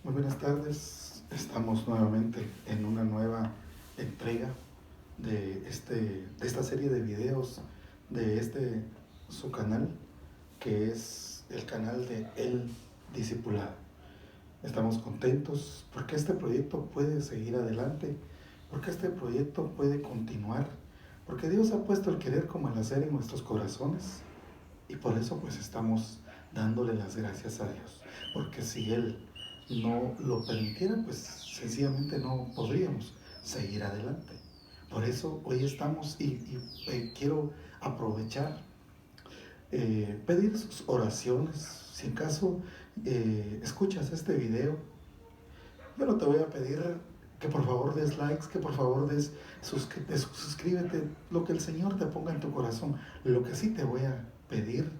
Muy buenas tardes, estamos nuevamente en una nueva entrega de esta serie de videos de su canal, que es el canal de El Discipulado. Estamos contentos porque este proyecto puede seguir adelante, porque este proyecto puede continuar, porque Dios ha puesto el querer como el hacer en nuestros corazones, y por eso pues estamos dándole las gracias a Dios, porque si Él no lo permitiera, pues sencillamente no podríamos seguir adelante. Por eso hoy estamos y quiero aprovechar, pedir sus oraciones. Si en caso escuchas este video, yo no te voy a pedir que por favor des likes, que por favor suscríbete, lo que el Señor te ponga en tu corazón. Lo que sí te voy a pedir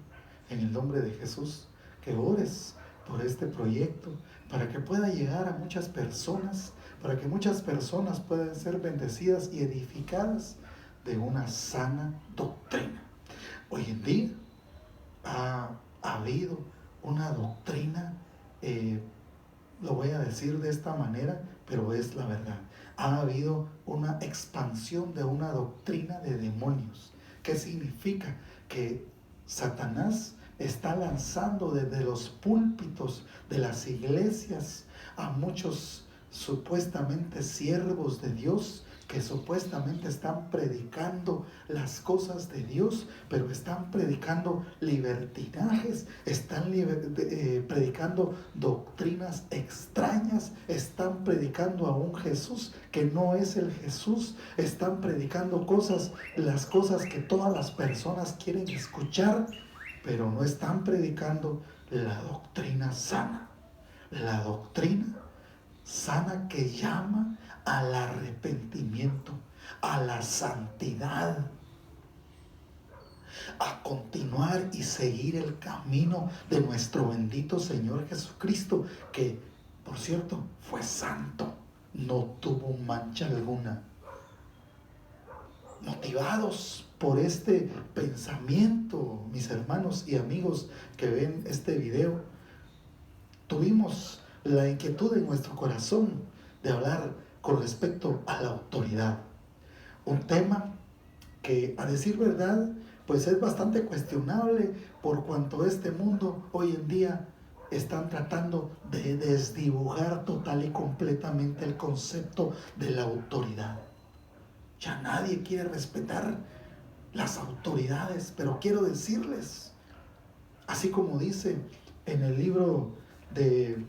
en el nombre de Jesús, que ores por este proyecto, para que pueda llegar a muchas personas, para que muchas personas puedan ser bendecidas y edificadas de una sana doctrina. Hoy en día ha habido una doctrina, lo voy a decir de esta manera, pero es la verdad. Ha habido una expansión de una doctrina de demonios. ¿Qué significa? Que Satanás está lanzando desde los púlpitos de las iglesias a muchos supuestamente siervos de Dios, que supuestamente están predicando las cosas de Dios, pero están predicando libertinajes, están predicando doctrinas extrañas, están predicando a un Jesús que no es el Jesús, están predicando las cosas que todas las personas quieren escuchar, pero no están predicando la doctrina sana, la doctrina sana que llama al arrepentimiento, a la santidad, a continuar y seguir el camino de nuestro bendito Señor Jesucristo, que, por cierto, fue santo, no tuvo mancha alguna. Motivados por este pensamiento, mis hermanos y amigos que ven este video, tuvimos la inquietud en nuestro corazón de hablar con respecto a la autoridad. Un tema que, a decir verdad, pues es bastante cuestionable, por cuanto este mundo hoy en día están tratando de desdibujar total y completamente el concepto de la autoridad. Ya nadie quiere respetar las autoridades, pero quiero decirles, así como dice en el libro de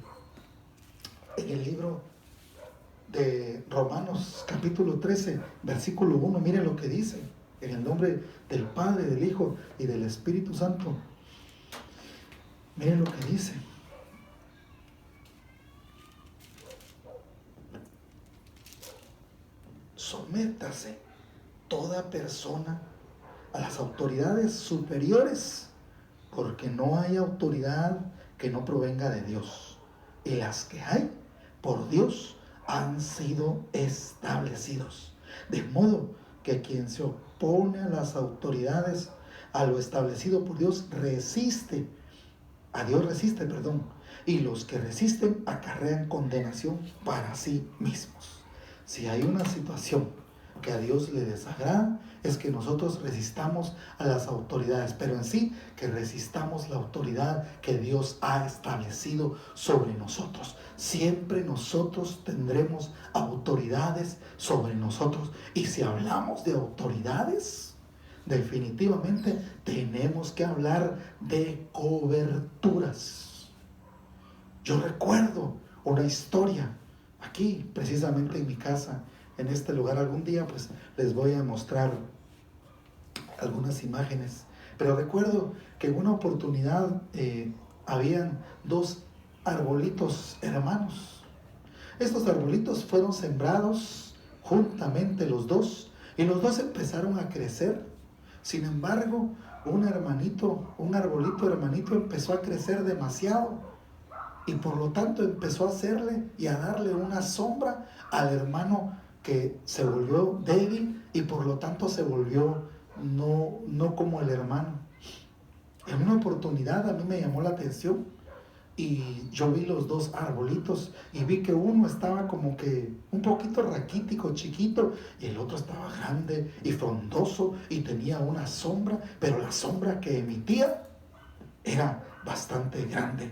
Romanos capítulo 13, versículo 1, miren lo que dice: en el nombre del Padre, del Hijo y del Espíritu Santo. Miren lo que dice: sométase toda persona a las autoridades superiores, porque no hay autoridad que no provenga de Dios, y las que hay por Dios han sido establecidos. De modo que quien se opone a las autoridades, a lo establecido por Dios, a Dios resiste, y los que resisten acarrean condenación para sí mismos. Si hay una situación que a Dios le desagrada, es que nosotros resistamos a las autoridades, pero en sí que resistamos la autoridad que Dios ha establecido sobre nosotros. Siempre nosotros tendremos autoridades sobre nosotros, y si hablamos de autoridades, definitivamente tenemos que hablar de coberturas. Yo recuerdo una historia aquí, precisamente en mi casa, en este lugar. Algún día pues les voy a mostrar algunas imágenes, pero recuerdo que en una oportunidad habían dos arbolitos hermanos. Estos arbolitos fueron sembrados juntamente los dos, y los dos empezaron a crecer. Sin embargo, un arbolito hermanito empezó a crecer demasiado, y por lo tanto empezó a hacerle y a darle una sombra al hermano, que se volvió débil y por lo tanto se volvió no como el hermano. En una oportunidad a mí me llamó la atención y yo vi los dos arbolitos y vi que uno estaba como que un poquito raquítico, chiquito, y el otro estaba grande y frondoso y tenía una sombra, pero la sombra que emitía era bastante grande.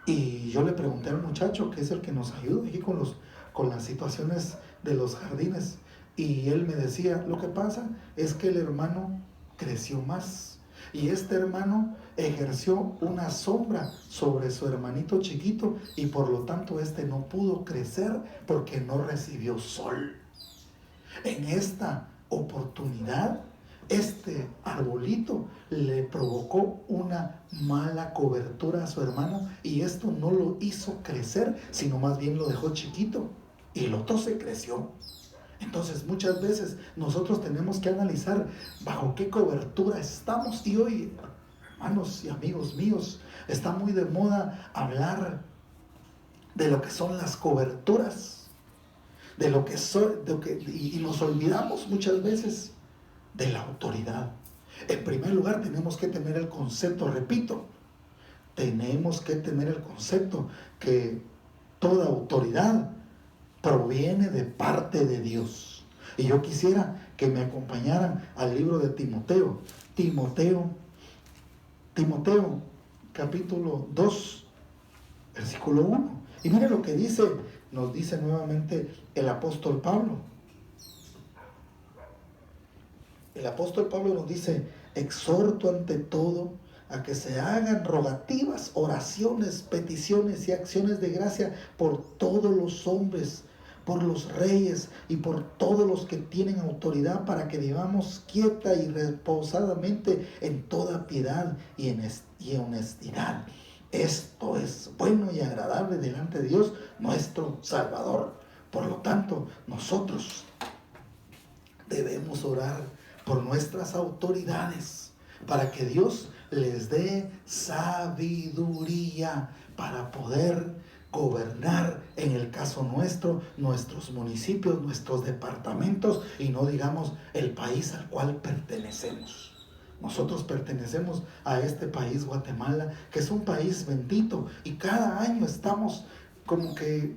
Y yo le pregunté al muchacho, que es el que nos ayuda aquí con las situaciones de los jardines, y él me decía, lo que pasa es que el hermano creció más y este hermano ejerció una sombra sobre su hermanito chiquito y por lo tanto este no pudo crecer porque no recibió sol. En esta oportunidad, este arbolito le provocó una mala cobertura a su hermano y esto no lo hizo crecer, sino más bien lo dejó chiquito y el otro se creció. Entonces muchas veces nosotros tenemos que analizar bajo qué cobertura estamos. Y hoy, hermanos y amigos míos, está muy de moda hablar de lo que son las coberturas, de lo que son, y nos olvidamos muchas veces de la autoridad. En primer lugar tenemos que tener el concepto, repito, tenemos que tener el concepto que toda autoridad proviene de parte de Dios. Y yo quisiera que me acompañaran al libro de Timoteo. Timoteo, capítulo 2, versículo 1. Y mire lo que dice, nos dice nuevamente el apóstol Pablo. El apóstol Pablo nos dice, exhorto ante todo a que se hagan rogativas, oraciones, peticiones y acciones de gracia por todos los hombres, por los reyes y por todos los que tienen autoridad, para que vivamos quieta y reposadamente en toda piedad y honestidad. Esto es bueno y agradable delante de Dios, nuestro Salvador. Por lo tanto, nosotros debemos orar por nuestras autoridades para que Dios les dé sabiduría para poder gobernar, en el caso nuestro, nuestros municipios, nuestros departamentos y no digamos el país al cual pertenecemos. Nosotros pertenecemos a este país, Guatemala, que es un país bendito y cada año estamos como que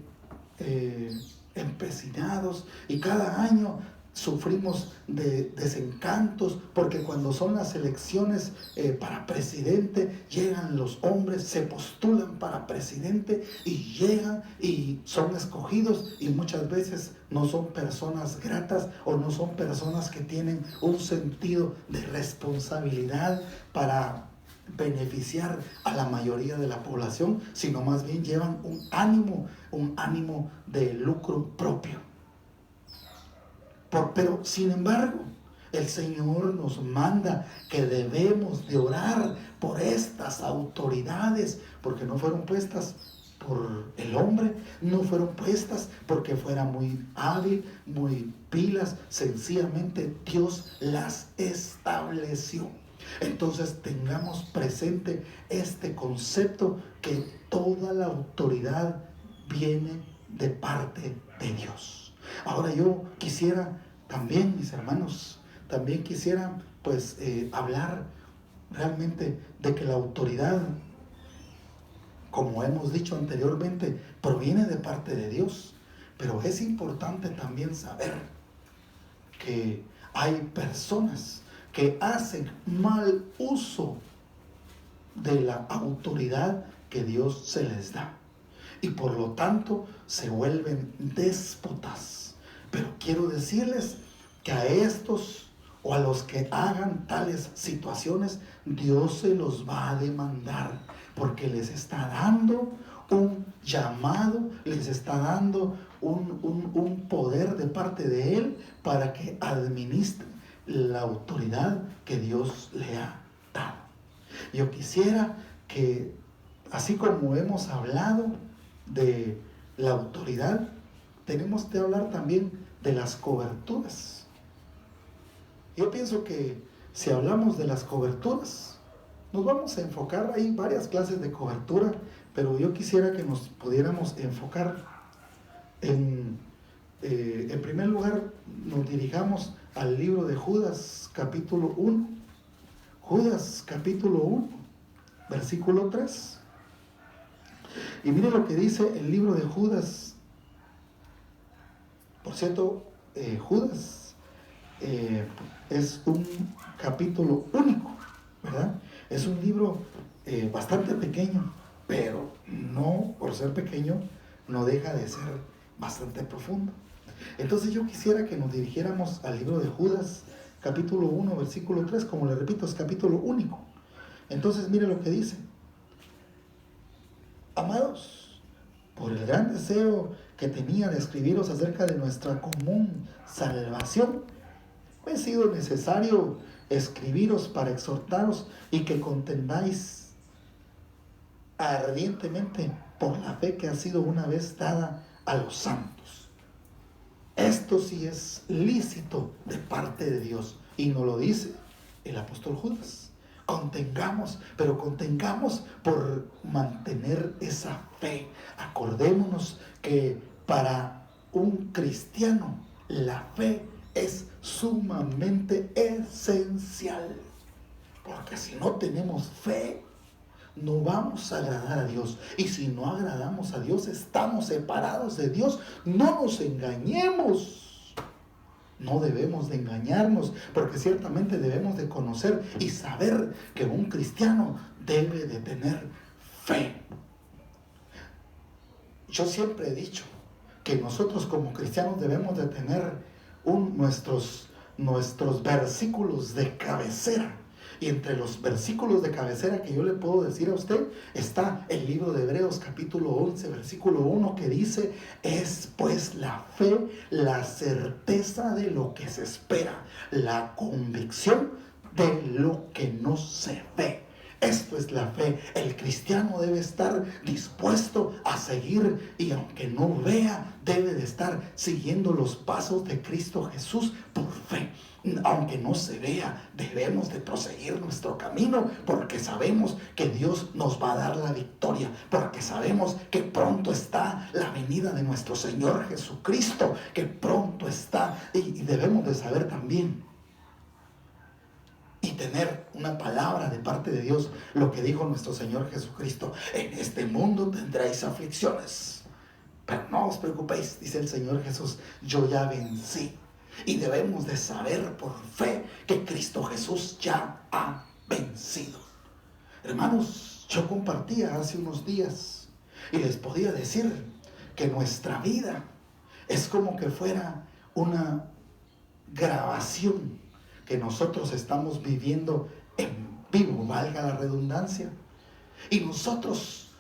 empecinados y cada año sufrimos de desencantos porque cuando son las elecciones para presidente, llegan los hombres, se postulan para presidente y llegan y son escogidos y muchas veces no son personas gratas o no son personas que tienen un sentido de responsabilidad para beneficiar a la mayoría de la población, sino más bien llevan un ánimo de lucro propio. Pero sin embargo, el Señor nos manda que debemos de orar por estas autoridades, porque no fueron puestas por el hombre, no fueron puestas porque fuera muy hábil, muy pilas, sencillamente Dios las estableció. Entonces tengamos presente este concepto, que toda la autoridad viene de parte de Dios. Ahora yo quisiera también, mis hermanos, también quisiera pues hablar realmente de que la autoridad, como hemos dicho anteriormente, proviene de parte de Dios. Pero es importante también saber que hay personas que hacen mal uso de la autoridad que Dios se les da. Y por lo tanto se vuelven déspotas. Pero quiero decirles que a estos o a los que hagan tales situaciones, Dios se los va a demandar, porque les está dando un llamado, les está dando un poder de parte de Él para que administren la autoridad que Dios le ha dado. Yo quisiera que, así como hemos hablado de la autoridad, tenemos que hablar también de las coberturas. Yo pienso que si hablamos de las coberturas, nos vamos a enfocar, hay varias clases de cobertura, pero yo quisiera que nos pudiéramos enfocar en primer lugar, nos dirijamos al libro de Judas, capítulo 1. Judas, capítulo 1, versículo 3. Y mire lo que dice el libro de Judas. Por cierto, Judas es un capítulo único, ¿verdad? Es un libro bastante pequeño, pero no por ser pequeño, no deja de ser bastante profundo. Entonces yo quisiera que nos dirigiéramos al libro de Judas, capítulo 1, versículo 3, como le repito, es capítulo único. Entonces mire lo que dice. Amados, por el gran deseo que tenía de escribiros acerca de nuestra común salvación, me ha sido necesario escribiros para exhortaros y que contendáis ardientemente por la fe que ha sido una vez dada a los santos. Esto sí es lícito de parte de Dios, y nos lo dice el apóstol Judas. Contengamos, pero contengamos por mantener esa fe. Acordémonos que para un cristiano la fe es sumamente esencial, porque si no tenemos fe, no vamos a agradar a Dios. Y si no agradamos a Dios, estamos separados de Dios. No nos engañemos. No debemos de engañarnos, porque ciertamente debemos de conocer y saber que un cristiano debe de tener fe. Yo siempre he dicho que nosotros como cristianos debemos de tener nuestros versículos de cabecera. Y entre los versículos de cabecera que yo le puedo decir a usted está el libro de Hebreos capítulo 11 versículo 1, que dice: es pues la fe, la certeza de lo que se espera, la convicción de lo que no se ve. Esto es la fe. El cristiano debe estar dispuesto a seguir, y aunque no vea, debe de estar siguiendo los pasos de Cristo Jesús por fe. Aunque no se vea, debemos de proseguir nuestro camino, porque sabemos que Dios nos va a dar la victoria, porque sabemos que pronto está la venida de nuestro Señor Jesucristo, que pronto está, y debemos de saber también y tener una palabra de parte de Dios, lo que dijo nuestro Señor Jesucristo: en este mundo tendréis aflicciones, pero no os preocupéis, dice el Señor Jesús, yo ya vencí. Y debemos de saber por fe que Cristo Jesús ya ha vencido. Hermanos, yo compartía hace unos días y les podía decir que nuestra vida es como que fuera una grabación que nosotros estamos viviendo en vivo, valga la redundancia. Y nosotros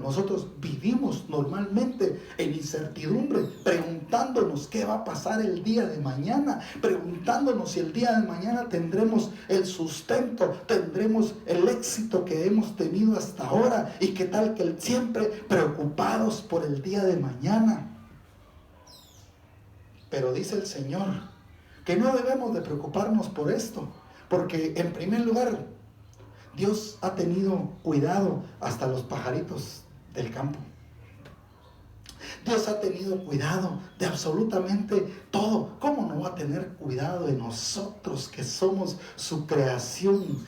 nosotros vivimos normalmente en incertidumbre, preguntándonos qué va a pasar el día de mañana, preguntándonos si el día de mañana tendremos el sustento, tendremos el éxito que hemos tenido hasta ahora, y qué tal que siempre preocupados por el día de mañana. Pero dice el Señor que no debemos de preocuparnos por esto, porque en primer lugar, Dios ha tenido cuidado hasta los pajaritos del campo. Dios ha tenido cuidado de absolutamente todo. ¿Cómo no va a tener cuidado de nosotros, que somos su creación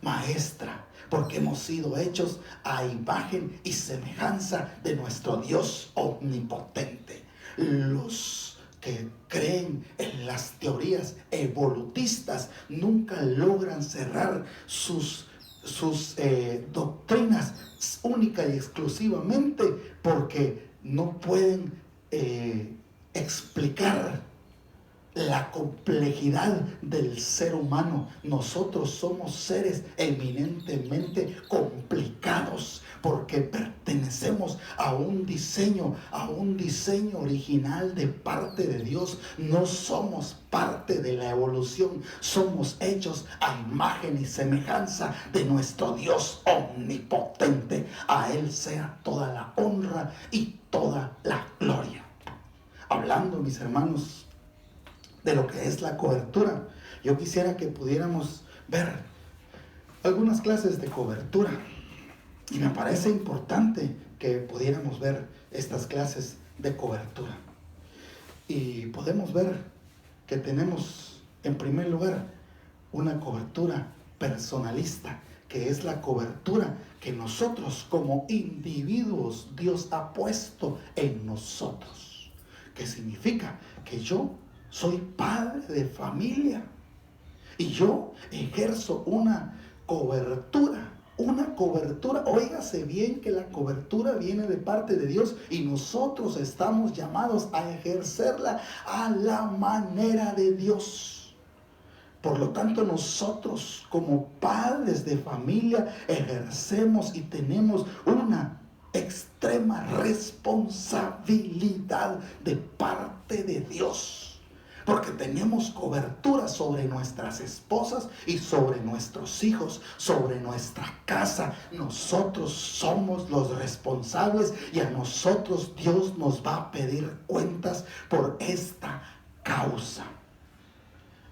maestra? Porque hemos sido hechos a imagen y semejanza de nuestro Dios omnipotente. Los que creen en las teorías evolutistas nunca logran cerrar sus doctrinas única y exclusivamente porque no pueden explicar la complejidad del ser humano. Nosotros somos seres eminentemente complicados, porque pertenecemos a un diseño original de parte de Dios. No somos parte de la evolución, somos hechos a imagen y semejanza de nuestro Dios omnipotente. A Él sea toda la honra y toda la gloria. Hablando, mis hermanos, de lo que es la cobertura, yo quisiera que pudiéramos ver algunas clases de cobertura, y me parece importante que pudiéramos ver estas clases de cobertura. Y podemos ver que tenemos en primer lugar una cobertura personalista, que es la cobertura que nosotros como individuos Dios ha puesto en nosotros. Que significa que yo soy padre de familia y yo ejerzo una cobertura. Una cobertura, óigase bien que la cobertura viene de parte de Dios y nosotros estamos llamados a ejercerla a la manera de Dios. Por lo tanto, nosotros como padres de familia ejercemos y tenemos una extrema responsabilidad de parte de Dios. Porque tenemos cobertura sobre nuestras esposas y sobre nuestros hijos, sobre nuestra casa. Nosotros somos los responsables y a nosotros Dios nos va a pedir cuentas por esta causa.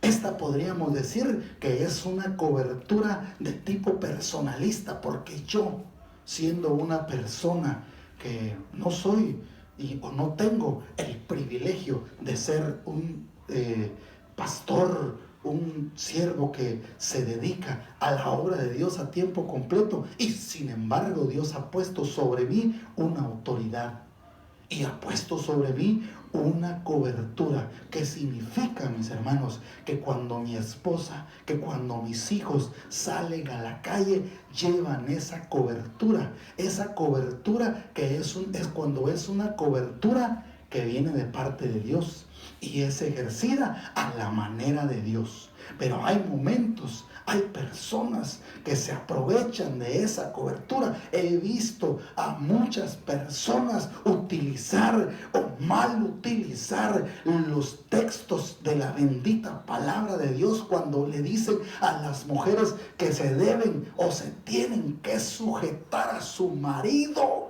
Esta podríamos decir que es una cobertura de tipo personalista, porque yo, siendo una persona que no soy o no tengo el privilegio de ser un pastor, un siervo que se dedica a la obra de Dios a tiempo completo, y sin embargo Dios ha puesto sobre mí una autoridad y ha puesto sobre mí una cobertura. ¿Qué significa, mis hermanos? Que cuando mi esposa, que cuando mis hijos salen a la calle, llevan esa cobertura que es cuando es una cobertura que viene de parte de Dios y es ejercida a la manera de Dios. Pero hay momentos, hay personas que se aprovechan de esa cobertura. He visto a muchas personas utilizar o mal utilizar los textos de la bendita palabra de Dios cuando le dicen a las mujeres que se deben o se tienen que sujetar a su marido.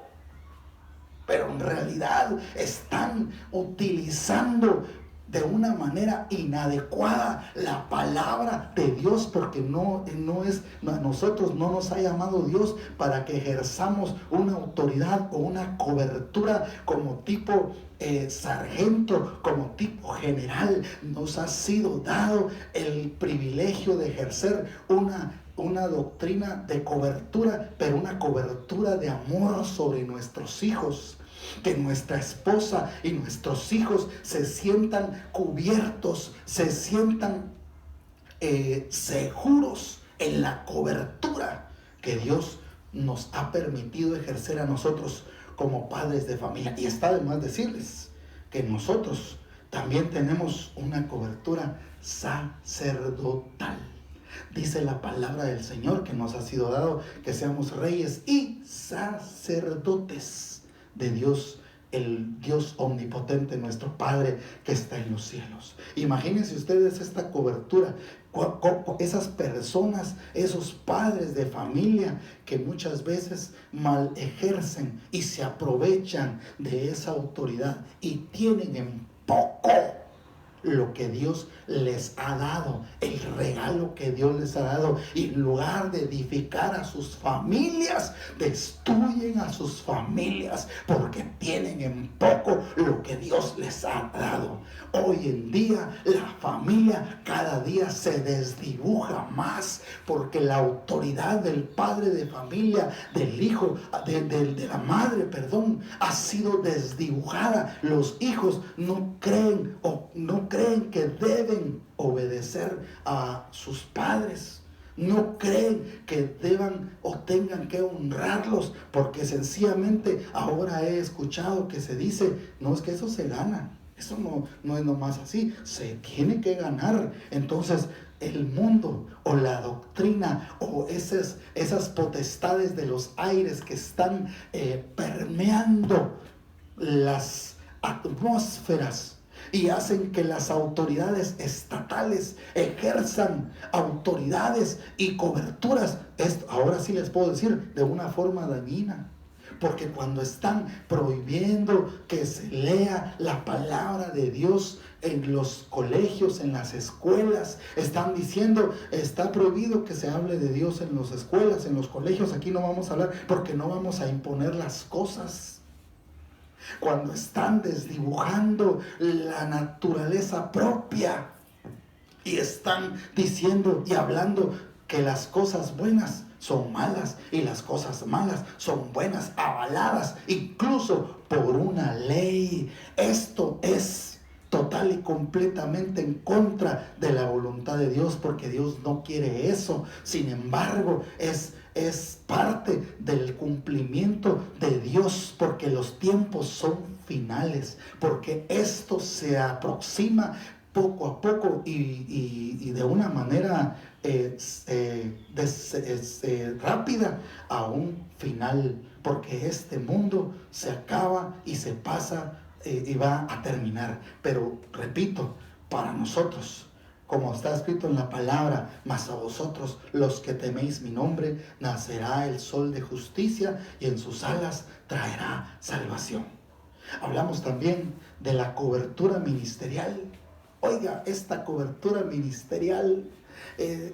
Pero en realidad están utilizando de una manera inadecuada la palabra de Dios, porque a nosotros no nos ha llamado Dios para que ejerzamos una autoridad o una cobertura como tipo sargento, como tipo general. Nos ha sido dado el privilegio de ejercer una doctrina de cobertura, pero una cobertura de amor sobre nuestros hijos. Que nuestra esposa y nuestros hijos se sientan cubiertos, se sientan seguros en la cobertura que Dios nos ha permitido ejercer a nosotros como padres de familia. Y está de más decirles que nosotros también tenemos una cobertura sacerdotal. Dice la palabra del Señor que nos ha sido dado que seamos reyes y sacerdotes de Dios, el Dios omnipotente, nuestro Padre que está en los cielos. Imagínense ustedes esta cobertura, esas personas, esos padres de familia que muchas veces mal ejercen y se aprovechan de esa autoridad y tienen en poco lo que Dios les ha dado, el regalo que Dios les ha dado, y en lugar de edificar a sus familias, destruyen a sus familias porque tienen en poco lo que Dios les ha dado. Hoy en día la familia cada día se desdibuja más porque la autoridad del padre de familia, del hijo, de la madre, ha sido desdibujada. Los hijos no creen que deben obedecer a sus padres. No creen que deban o tengan que honrarlos, porque sencillamente ahora he escuchado que se dice, no, es que eso se gana. Eso no es nomás así, se tiene que ganar. Entonces el mundo o la doctrina o esas potestades de los aires que están permeando las atmósferas y hacen que las autoridades estatales ejerzan autoridades y coberturas. Ahora sí les puedo decir, de una forma dañina. Porque cuando están prohibiendo que se lea la palabra de Dios en los colegios, en las escuelas, están diciendo, está prohibido que se hable de Dios en las escuelas, en los colegios, aquí no vamos a hablar porque no vamos a imponer las cosas. Cuando están desdibujando la naturaleza propia y están diciendo y hablando que las cosas buenas son malas y las cosas malas son buenas, avaladas incluso por una ley. Esto es total y completamente en contra de la voluntad de Dios, porque Dios no quiere eso. Sin embargo, es parte del cumplimiento de Dios, porque los tiempos son finales, porque esto se aproxima poco a poco y de una manera rápida a un final, porque este mundo se acaba y se pasa y va a terminar. Pero repito, para nosotros, como está escrito en la palabra, mas a vosotros los que teméis mi nombre, nacerá el sol de justicia y en sus alas traerá salvación. Hablamos también de la cobertura ministerial. Oiga, esta cobertura ministerial,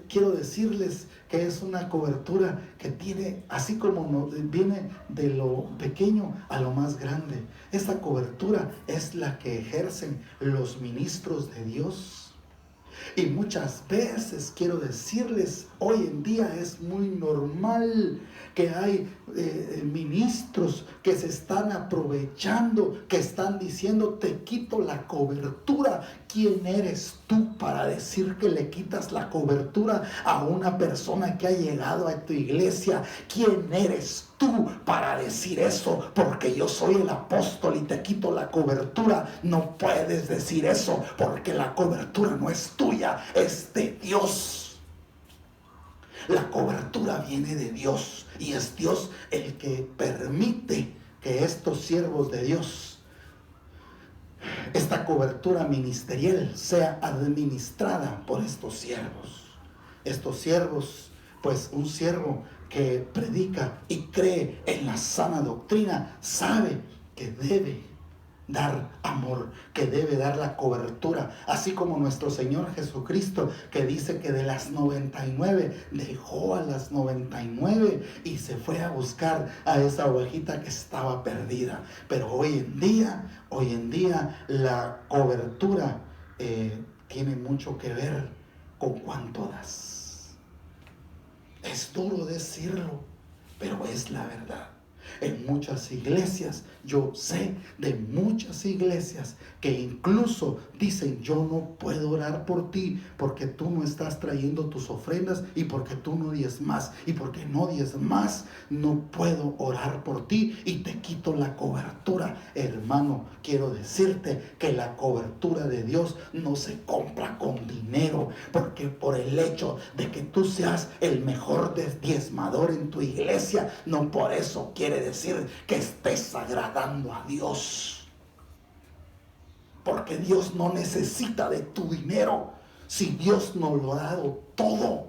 quiero decirles que es una cobertura que tiene, así como viene de lo pequeño a lo más grande. Esta cobertura es la que ejercen los ministros de Dios. Y muchas veces, quiero decirles, hoy en día es muy normal que hay ministros que se están aprovechando, que están diciendo: te quito la cobertura. ¿Quién eres tú para decir que le quitas la cobertura a una persona que ha llegado a tu iglesia? ¿Quién eres tú para decir eso? Porque yo soy el apóstol y te quito la cobertura. No puedes decir eso, porque la cobertura no es tuya, es de Dios. La cobertura viene de Dios, y es Dios el que permite que estos siervos de Dios, esta cobertura ministerial, sea administrada por estos siervos. Estos siervos, pues un siervo que predica y cree en la sana doctrina, sabe que debe dar amor, que debe dar la cobertura, así como nuestro Señor Jesucristo, que dice que de las 99 dejó a las 99 y se fue a buscar a esa ovejita que estaba perdida. Pero hoy en día la cobertura tiene mucho que ver con cuánto das. Es duro decirlo, pero es la verdad. En muchas iglesias, yo sé de muchas iglesias que incluso dicen: yo no puedo orar por ti porque tú no estás trayendo tus ofrendas y porque tú no diezmas, y porque no diezmas no puedo orar por ti y te quito la cobertura. Hermano, quiero decirte que la cobertura de Dios no se compra con dinero, porque por el hecho de que tú seas el mejor diezmador en tu iglesia, no por eso quiere decir que estés agradando a Dios, porque Dios no necesita de tu dinero. Si Dios nos lo ha dado todo,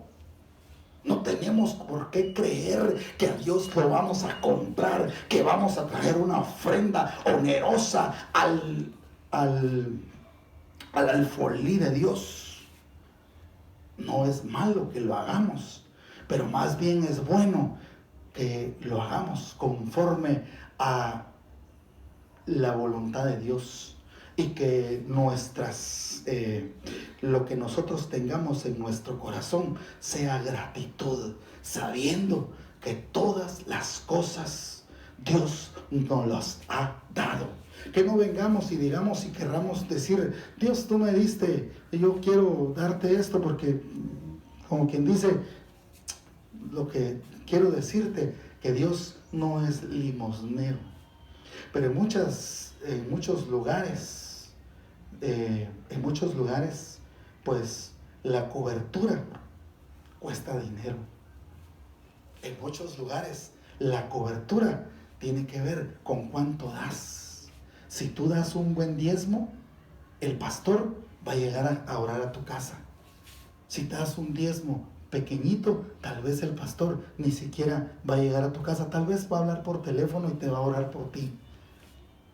no tenemos por qué creer que a Dios lo vamos a comprar, que vamos a traer una ofrenda onerosa al alfolí de Dios. No es malo que lo hagamos, pero más bien es bueno que lo hagamos conforme a la voluntad de Dios, y que lo que nosotros tengamos en nuestro corazón sea gratitud, sabiendo que todas las cosas Dios nos las ha dado. Que no vengamos y digamos y querramos decir: Dios, tú me diste, y yo quiero darte esto, porque, como quien dice, lo que quiero decirte, que Dios no es limosnero. Pero en muchos lugares, pues la cobertura cuesta dinero. En muchos lugares la cobertura tiene que ver con cuánto das. Si tú das un buen diezmo, el pastor va a llegar a orar a tu casa. Si das un diezmo pequeñito, tal vez el pastor ni siquiera va a llegar a tu casa, tal vez va a hablar por teléfono y te va a orar por ti.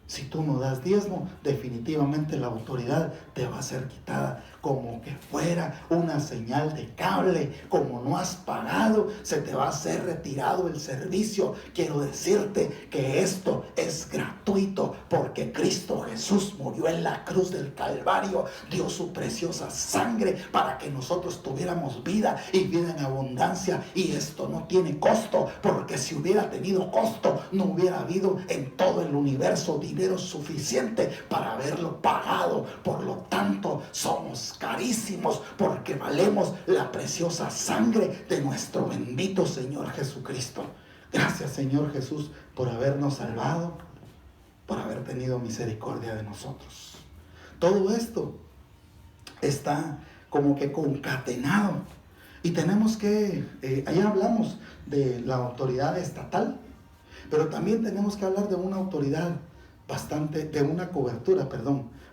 Si tú no das diezmo, definitivamente la autoridad te va a ser quitada, como que fuera una señal de cable. Como no has pagado, se te va a ser retirado el servicio. Quiero decirte que esto es gratuito, porque Cristo Jesús murió en la cruz del Calvario dio su preciosa sangre para que nosotros tuviéramos vida y vida en abundancia. Y esto no tiene costo, porque si hubiera tenido costo, no hubiera habido en todo el universo dinero suficiente para haberlo pagado. Por lo tanto, somos carísimos porque valemos la preciosa sangre de nuestro bendito Señor Jesucristo. Gracias, Señor Jesús, por habernos salvado, por haber tenido misericordia de nosotros. Todo esto está como que concatenado. Y tenemos que, allá hablamos de la autoridad estatal, pero también tenemos que hablar de una autoridad de una cobertura,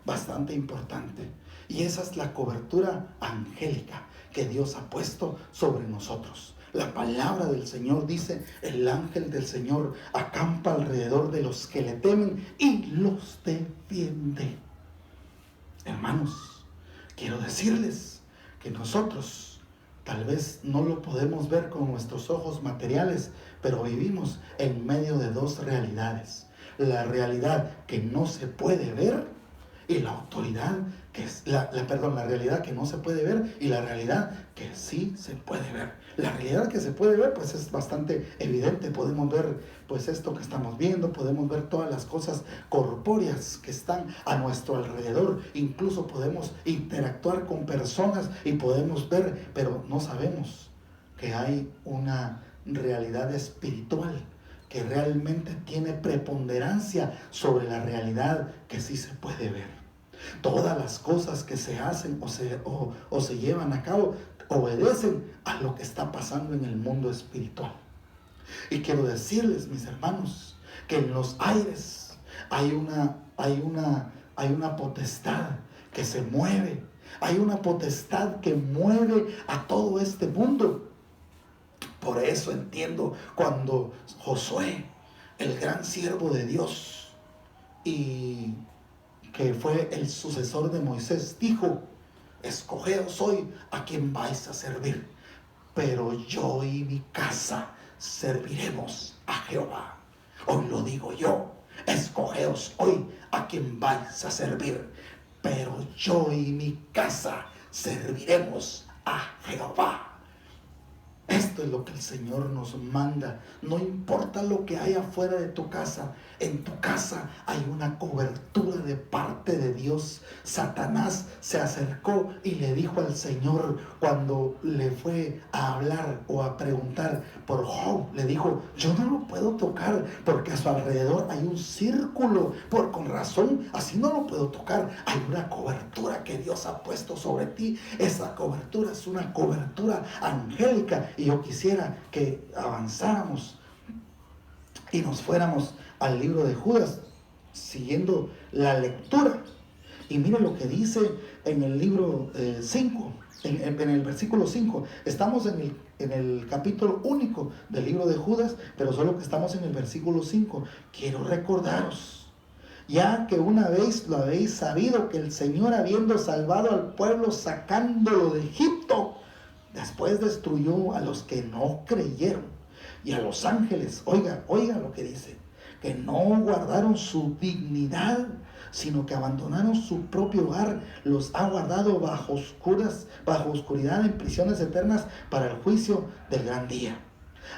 bastante importante. Y esa es la cobertura angélica que Dios ha puesto sobre nosotros. La palabra del Señor dice: el ángel del Señor acampa alrededor de los que le temen y los defiende. Hermanos, quiero decirles que nosotros tal vez no lo podemos ver con nuestros ojos materiales, pero vivimos en medio de dos realidades: la realidad que no se puede ver y la autoridad que es la realidad que no se puede ver y la realidad que sí se puede ver. La realidad que se puede ver pues es bastante evidente. Podemos ver pues esto que estamos viendo, podemos ver todas las cosas corpóreas que están a nuestro alrededor, incluso podemos interactuar con personas y podemos ver, pero no sabemos que hay una realidad espiritual que realmente tiene preponderancia sobre la realidad que sí se puede ver. Todas las cosas que se hacen o se llevan a cabo obedecen a lo que está pasando en el mundo espiritual. Y quiero decirles, mis hermanos, que en los aires hay una potestad que se mueve. Hay una potestad que mueve a todo este mundo. Por eso entiendo cuando Josué, el gran siervo de Dios, y que fue el sucesor de Moisés, dijo: escogeos hoy a quien vais a servir, pero yo y mi casa serviremos a Jehová. Hoy lo digo yo: escogeos hoy a quien vais a servir, pero yo y mi casa serviremos a Jehová. Esto es lo que el Señor nos manda. No importa lo que hay afuera de tu casa, en tu casa hay una cobertura de parte de Dios. Satanás se acercó y le dijo al Señor cuando le fue a hablar o a preguntar por Job, le dijo: yo no lo puedo tocar porque a su alrededor hay un círculo, con razón, así no lo puedo tocar. Hay una cobertura que Dios ha puesto sobre ti. Esa cobertura es una cobertura angélica. Y yo quisiera que avanzáramos y nos fuéramos al libro de Judas, siguiendo la lectura. Y mire lo que dice en el libro 5, en el versículo 5. Estamos en el capítulo único del libro de Judas, pero solo que estamos en el versículo 5. Quiero recordaros: ya que una vez lo habéis sabido, que el Señor, habiendo salvado al pueblo sacándolo de Egipto, después destruyó a los que no creyeron y a los ángeles, oiga lo que dice, que no guardaron su dignidad, sino que abandonaron su propio hogar, los ha guardado bajo oscuridad en prisiones eternas para el juicio del gran día.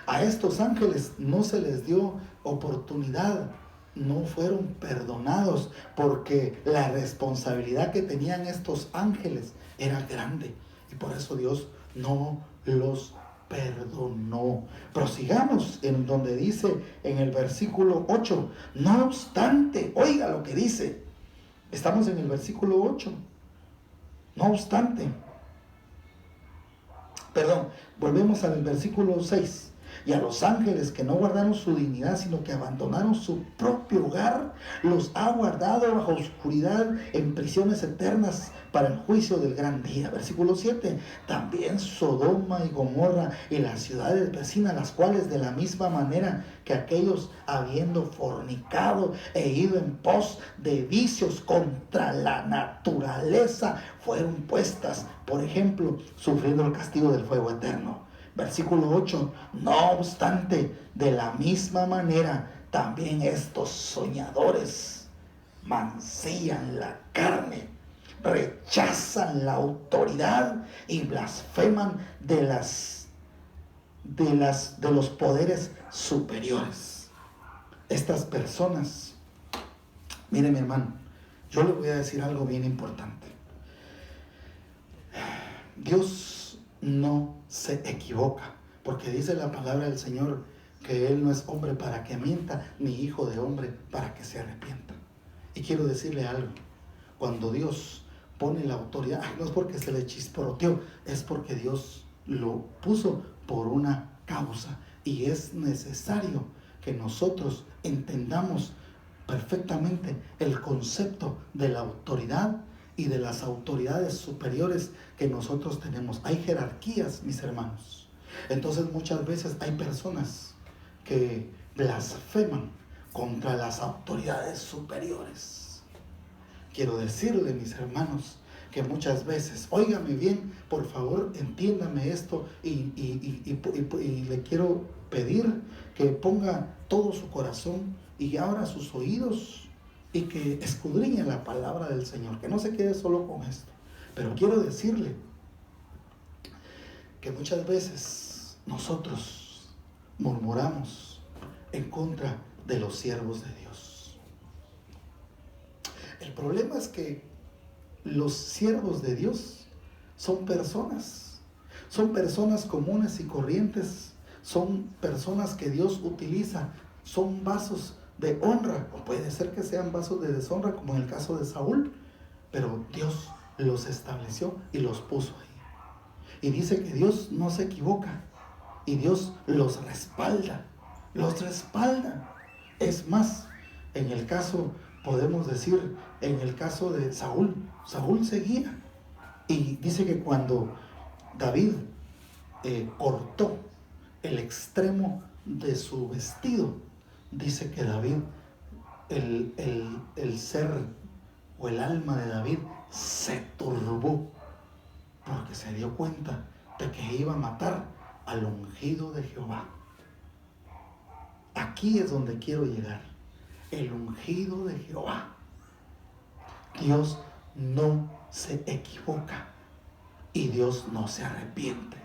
A estos ángeles no se les dio oportunidad, no fueron perdonados, porque la responsabilidad que tenían estos ángeles era grande, y por eso Dios no los perdonó. Prosigamos en donde dice en el versículo 8: no obstante, oiga lo que dice, estamos en el versículo 8, no obstante, volvemos al versículo 6. Y a los ángeles que no guardaron su dignidad, sino que abandonaron su propio hogar, los ha guardado bajo oscuridad en prisiones eternas para el juicio del gran día. Versículo 7. También Sodoma y Gomorra y las ciudades vecinas, las cuales de la misma manera que aquellos, habiendo fornicado e ido en pos de vicios contra la naturaleza, fueron puestas, por ejemplo, sufriendo el castigo del fuego eterno. Versículo 8. No obstante, de la misma manera, también estos soñadores mancillan la carne, rechazan la autoridad y blasfeman de los poderes superiores. Estas personas, mire mi hermano, yo le voy a decir algo bien importante. Dios no se equivoca, porque dice la palabra del Señor que Él no es hombre para que mienta, ni hijo de hombre para que se arrepienta. Y quiero decirle algo: cuando Dios pone la autoridad, no es porque se le chisporroteó, es porque Dios lo puso por una causa, y es necesario que nosotros entendamos perfectamente el concepto de la autoridad y de las autoridades superiores que nosotros tenemos. Hay jerarquías, mis hermanos. Entonces muchas veces hay personas que blasfeman contra las autoridades superiores. Quiero decirle, mis hermanos, que muchas veces, óigame bien, por favor, entiéndame esto, y le quiero pedir que ponga todo su corazón y abra sus oídos y que escudriñe la palabra del Señor, que no se quede solo con esto. Pero quiero decirle que muchas veces nosotros murmuramos en contra de los siervos de Dios. El problema es que los siervos de Dios son personas comunes y corrientes, son personas que Dios utiliza, son vasos de honra, o puede ser que sean vasos de deshonra, como en el caso de Saúl, pero Dios los estableció y los puso ahí. Y dice que Dios no se equivoca, y Dios los respalda. Es más, en el caso, podemos decir, en el caso de Saúl seguía. Y dice que cuando David cortó el extremo de su vestido, dice que David, el ser o el alma de David se turbó, porque se dio cuenta de que iba a matar al ungido de Jehová. Aquí es donde quiero llegar. El ungido de Jehová. Dios no se equivoca y Dios no se arrepiente.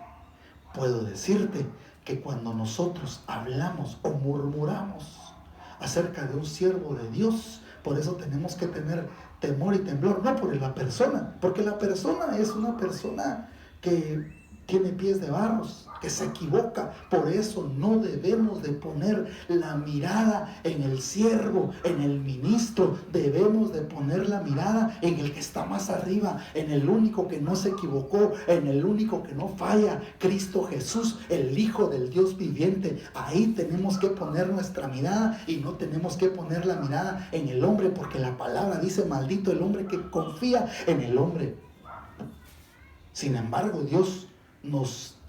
Puedo decirte que cuando nosotros hablamos o murmuramos acerca de un siervo de Dios, por eso tenemos que tener temor y temblor, no por la persona, porque la persona es una persona que tiene pies de barros, que se equivoca. Por eso no debemos de poner la mirada en el siervo, en el ministro. Debemos de poner la mirada en el que está más arriba, en el único que no se equivocó, en el único que no falla, Cristo Jesús, el Hijo del Dios viviente. Ahí tenemos que poner nuestra mirada, y no tenemos que poner la mirada en el hombre, porque la palabra dice: maldito el hombre que confía en el hombre. Sin embargo, Dios nos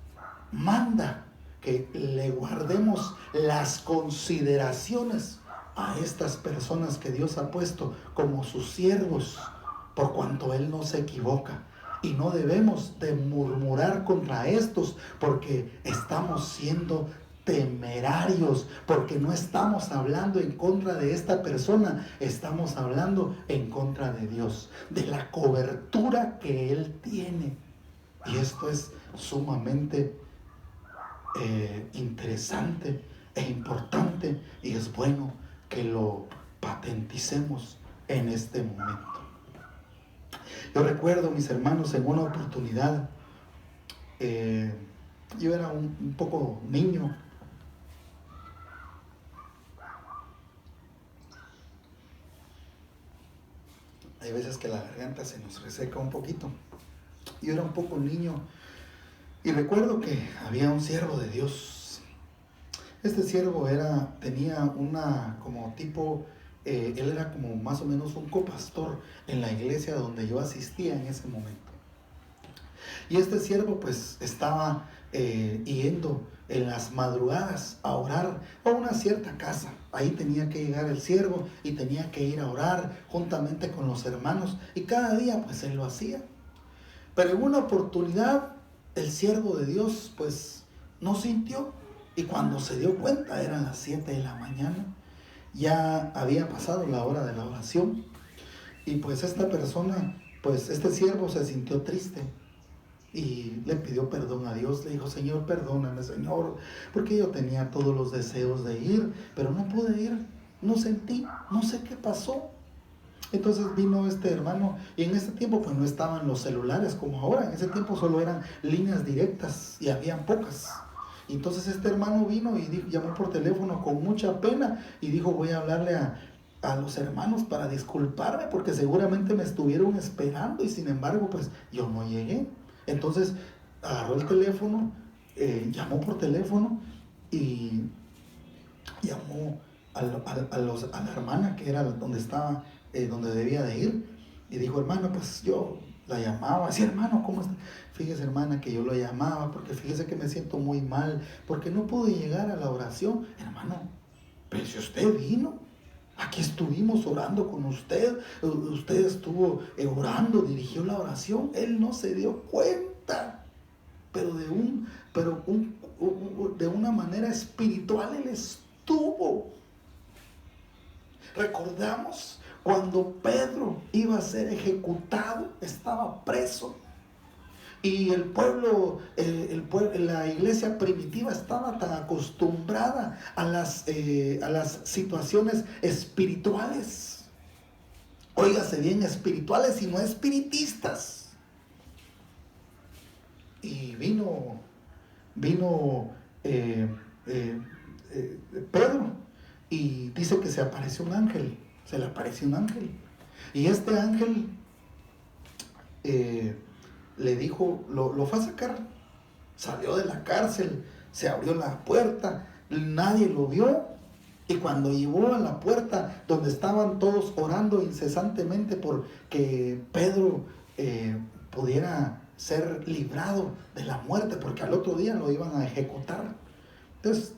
manda que le guardemos las consideraciones a estas personas que Dios ha puesto como sus siervos, por cuanto Él no se equivoca. Y no debemos de murmurar contra estos, porque estamos siendo temerarios, porque no estamos hablando en contra de esta persona, estamos hablando en contra de Dios, de la cobertura que Él tiene. Y esto es sumamente interesante e importante, y es bueno que lo patenticemos en este momento. Yo recuerdo, mis hermanos, en una oportunidad, yo era un poco niño, hay veces que la garganta se nos reseca un poquito. Yo era un poco niño y recuerdo que había un siervo de Dios. Este siervo tenía una como tipo, él era como más o menos un copastor en la iglesia donde yo asistía en ese momento. Y este siervo pues estaba yendo en las madrugadas a orar a una cierta casa. Ahí tenía que llegar el siervo y tenía que ir a orar juntamente con los hermanos, y cada día pues él lo hacía. Pero en una oportunidad el siervo de Dios pues no sintió, y cuando se dio cuenta eran las 7 de la mañana, ya había pasado la hora de la oración, Y pues esta persona, pues este siervo se sintió triste y le pidió perdón a Dios. Le dijo: Señor, perdóname, Señor, porque yo tenía todos los deseos de ir, pero no pude ir, no sentí, no sé qué pasó. Entonces vino este hermano, y en ese tiempo pues no estaban los celulares como ahora. En ese tiempo solo eran líneas directas y habían pocas. Y entonces este hermano vino y llamó por teléfono con mucha pena y dijo: voy a hablarle a los hermanos para disculparme, porque seguramente me estuvieron esperando y sin embargo pues yo no llegué. Entonces agarró el teléfono, llamó por teléfono y llamó a la hermana, que era donde estaba, donde debía de ir, y dijo: hermano, pues yo la llamaba. Sí, hermano, ¿cómo está? Fíjese, hermana, que yo lo llamaba porque fíjese que me siento muy mal, porque no pude llegar a la oración. Hermano, pero si usted vino, aquí estuvimos orando con usted, usted estuvo orando, dirigió la oración, él no se dio cuenta, pero de una manera espiritual él estuvo. Recordamos cuando Pedro iba a ser ejecutado, estaba preso. Y el pueblo, la iglesia primitiva estaba tan acostumbrada a las situaciones espirituales. Óigase bien, espirituales y no espiritistas. Y vino Pedro, y dice que se apareció un ángel, se le apareció un ángel. Y este ángel le dijo, lo fue a sacar, salió de la cárcel, se abrió la puerta, nadie lo vio, y cuando llegó a la puerta donde estaban todos orando incesantemente por que Pedro pudiera ser librado de la muerte, porque al otro día lo iban a ejecutar. Entonces,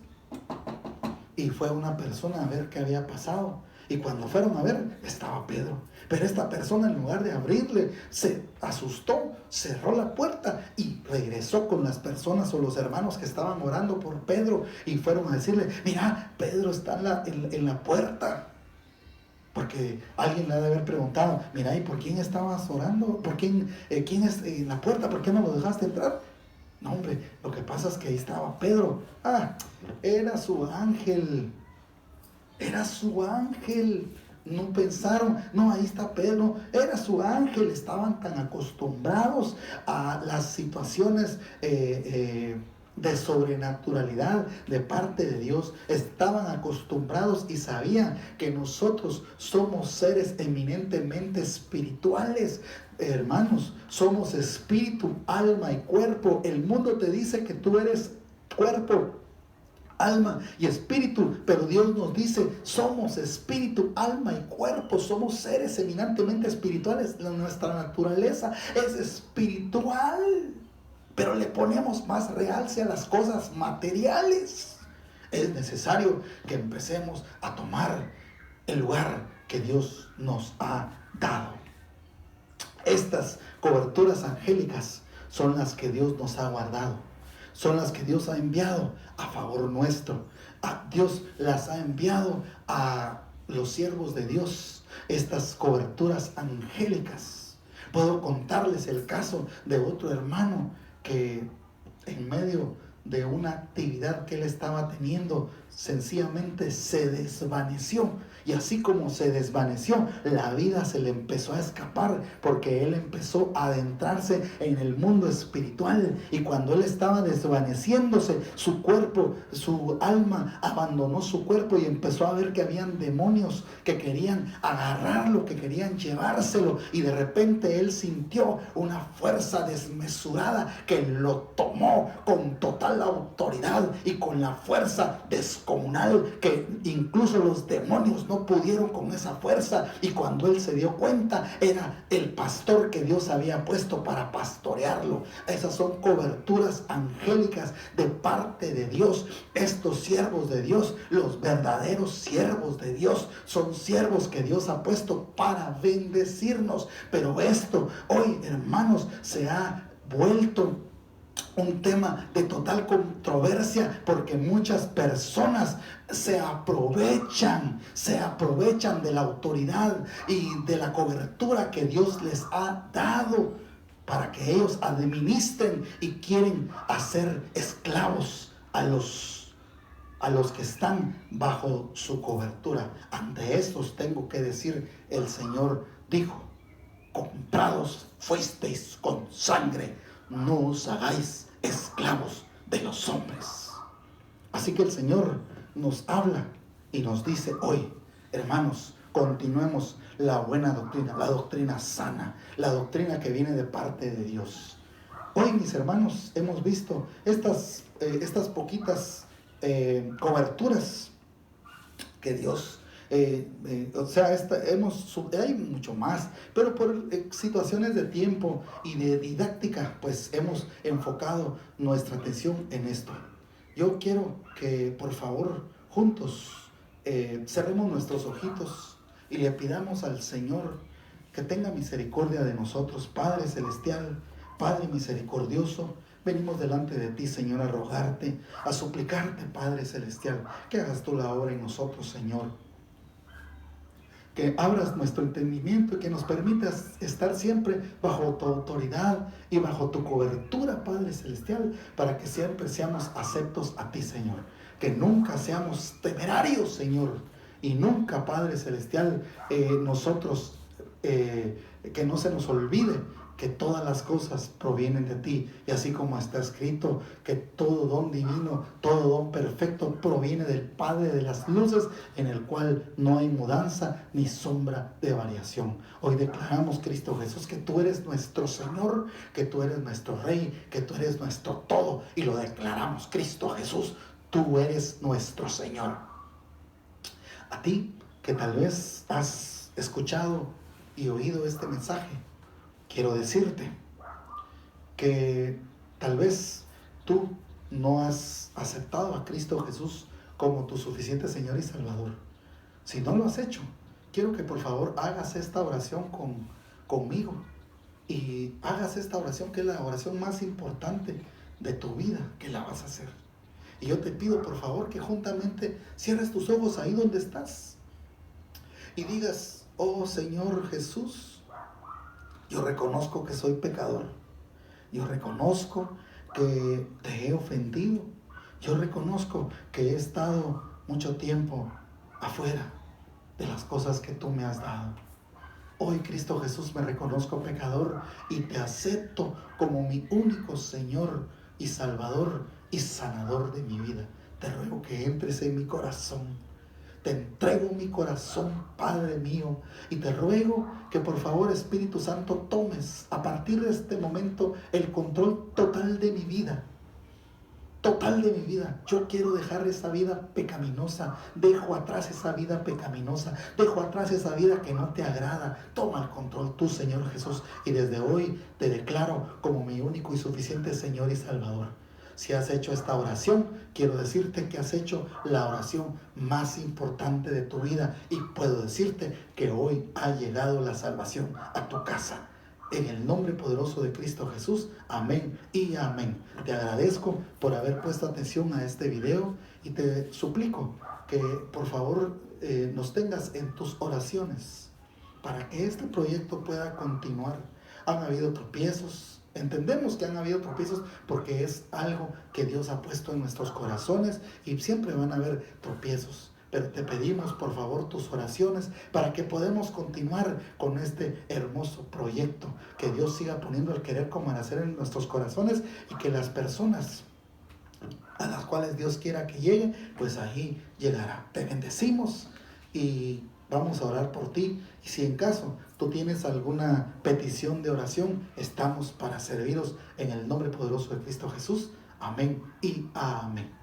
y fue una persona a ver qué había pasado. Y cuando fueron a ver, estaba Pedro. Pero esta persona, en lugar de abrirle, se asustó, cerró la puerta y regresó con las personas o los hermanos que estaban orando por Pedro. Y fueron a decirle: mira, Pedro está en la puerta. Porque alguien le ha de haber preguntado: mira, ¿y por quién estabas orando? ¿Por quién es en la puerta? ¿Por qué no lo dejaste entrar? No, hombre, lo que pasa es que ahí estaba Pedro. Era su ángel. Era su ángel. No pensaron: no, ahí está Pedro. Era su ángel. Estaban tan acostumbrados a las situaciones de sobrenaturalidad de parte de Dios. Estaban acostumbrados y sabían que nosotros somos seres eminentemente espirituales. Hermanos, somos espíritu, alma y cuerpo. El mundo te dice que tú eres cuerpo, alma y espíritu, pero Dios nos dice: somos espíritu, alma y cuerpo, somos seres eminentemente espirituales. Nuestra naturaleza es espiritual, pero le ponemos más realce a las cosas materiales. Es necesario que empecemos a tomar el lugar que Dios nos ha dado. Estas coberturas angélicas son las que Dios nos ha guardado, son las que Dios ha enviado a favor nuestro. Dios las ha enviado a los siervos de Dios, estas coberturas angélicas. Puedo contarles el caso de otro hermano que en medio de una actividad que él estaba teniendo, sencillamente se desvaneció. Y así como se desvaneció, la vida se le empezó a escapar, porque él empezó a adentrarse en el mundo espiritual. Y cuando él estaba desvaneciéndose, su cuerpo, su alma abandonó su cuerpo y empezó a ver que habían demonios que querían agarrarlo, que querían llevárselo. Y de repente él sintió una fuerza desmesurada que lo tomó con total autoridad y con la fuerza descomunal, que incluso los demonios no pudieron con esa fuerza. Y cuando él se dio cuenta, era el pastor que Dios había puesto para pastorearlo. Esas son coberturas angélicas de parte de Dios. Estos siervos de Dios, los verdaderos siervos de Dios, son siervos que Dios ha puesto para bendecirnos. Pero esto hoy, hermanos, se ha vuelto un tema de total controversia, porque muchas personas se aprovechan de la autoridad y de la cobertura que Dios les ha dado para que ellos administren, y quieren hacer esclavos a los que están bajo su cobertura. Ante estos tengo que decir, el Señor dijo: comprados fuisteis con sangre, no os hagáis esclavos de los hombres. Así que el Señor nos habla y nos dice hoy: hermanos, continuemos la buena doctrina, la doctrina sana, la doctrina que viene de parte de Dios. Hoy, mis hermanos, hemos visto estas poquitas coberturas que Dios, hay mucho más, pero por situaciones de tiempo y de didáctica, pues hemos enfocado nuestra atención en esto. Yo quiero que por favor juntos cerremos nuestros ojitos y le pidamos al Señor que tenga misericordia de nosotros. Padre celestial, Padre misericordioso, venimos delante de ti, Señor, a rogarte, a suplicarte, Padre celestial, que hagas tú la obra en nosotros, Señor. Que abras nuestro entendimiento y que nos permitas estar siempre bajo tu autoridad y bajo tu cobertura, Padre celestial, para que siempre seamos aceptos a ti, Señor. Que nunca seamos temerarios, Señor. Y nunca, Padre celestial, nosotros, que no se nos olvide que todas las cosas provienen de ti, y así como está escrito que todo don divino, todo don perfecto proviene del Padre de las luces, en el cual no hay mudanza ni sombra de variación. Hoy declaramos, Cristo Jesús, que tú eres nuestro Señor, que tú eres nuestro Rey, que tú eres nuestro todo, y lo declaramos, Cristo Jesús, tú eres nuestro Señor. A ti que tal vez has escuchado y oído este mensaje, quiero decirte que tal vez tú no has aceptado a Cristo Jesús como tu suficiente Señor y Salvador. Si no lo has hecho, quiero que por favor hagas esta oración conmigo, y hagas esta oración, que es la oración más importante de tu vida, que la vas a hacer. Y yo te pido por favor que juntamente cierres tus ojos ahí donde estás y digas: oh Señor Jesús, yo reconozco que soy pecador. Yo reconozco que te he ofendido. Yo reconozco que he estado mucho tiempo afuera de las cosas que tú me has dado. Hoy, Cristo Jesús, me reconozco pecador y te acepto como mi único Señor y Salvador y sanador de mi vida. Te ruego que entres en mi corazón. Te entrego mi corazón, Padre mío, y te ruego que por favor, Espíritu Santo, tomes a partir de este momento el control total de mi vida. Total de mi vida. Yo quiero dejar esa vida pecaminosa. Dejo atrás esa vida pecaminosa. Dejo atrás esa vida que no te agrada. Toma el control tú, Señor Jesús, y desde hoy te declaro como mi único y suficiente Señor y Salvador. Si has hecho esta oración, quiero decirte que has hecho la oración más importante de tu vida, y puedo decirte que hoy ha llegado la salvación a tu casa. En el nombre poderoso de Cristo Jesús, amén y amén. Te agradezco por haber puesto atención a este video, y te suplico que por favor nos tengas en tus oraciones para que este proyecto pueda continuar. Han habido tropiezos. Entendemos que han habido tropiezos porque es algo que Dios ha puesto en nuestros corazones, y siempre van a haber tropiezos. Pero te pedimos por favor tus oraciones para que podamos continuar con este hermoso proyecto. Que Dios siga poniendo el querer como el hacer en nuestros corazones, y que las personas a las cuales Dios quiera que lleguen, pues ahí llegará. Te bendecimos y vamos a orar por ti. Y si en caso tú tienes alguna petición de oración, estamos para serviros en el nombre poderoso de Cristo Jesús. Amén y amén.